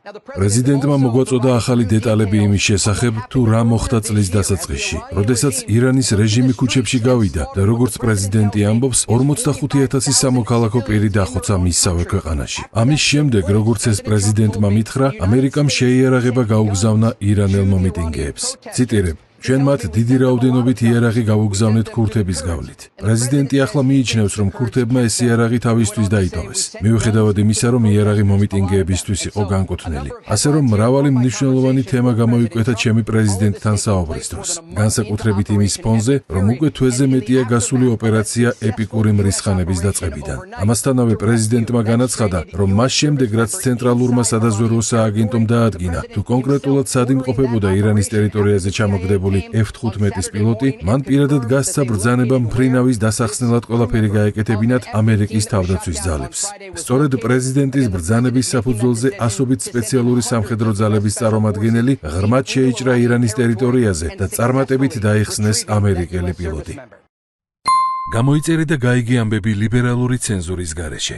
პრეზიდენტმა მოგვაწოდა ახალი დეტალები იმის შესახებ, თუ რა მოხდა წლის დასაწყისში, როდესაც ირანის რეჟიმი ქუჩებში გავიდა და როგორც პრეზიდენტი ამბობს, 45,000 სამოქალაქო პირი დახოცა მისსავე ქვეყანაში. ამის შემდეგ, როგორც ეს პრეზიდენტმა მითხრა, ამერიკამ შეიარაღება გაუგზავნა ირანელ მომიტინგეებს. ციტირებ: ჩვენ მათ დიდი რაოდენობით იარაღი გავუგზავნეთ ქურთების გავლით. პრეზიდენტი ახლა მიიჩნევს, რომ ქურთებმა ეს იარაღი თავისთვის დაიტოვეს, მიუხედავად იმისა, რომ იარაღი მომიტინგეებისთვის იყო განკუთვნილი. ასე რომ მრავალი მნიშვნელოვანი თემა გამოიკვეთა ჩემი პრეზიდენტთან საუბრის დროს. განსაკუთრებით იმის ფონზე, რომ უკვე თვეზე მეტია გასული ოპერაცია ეპიკური მრისხანების დაწყებიდან. ამასთანავე პრეზიდენტმა განაცხადა, რომ მას შემდეგ, რაც ცენტრალურმა სადაზვერვო სააგენტომ დაადგინა, თუ კონკრეტულად სად იმყოფებოდა ირანის ტერიტორიაზე ჩამოგდებული F-15-ის პილოტი, მან პირადად გასცა ბრძანება მფრინავის დასახსნელად ყველაფერი გაეკეთებინათ ამერიკის თავდაცვის ძალებს. სწორედ პრეზიდენტის ბრძანების საფუძველზე ასობით სპეციალური სამხედრო ძალების წარმომადგენელი ღრმად შეიჭრა ირანის ტერიტორიაზე და წარმატებით დაიხსნეს ამერიკელი პილოტი. გამოიწერე და გაიგე ამბები ლიბერალური ცენზურის გარეშე.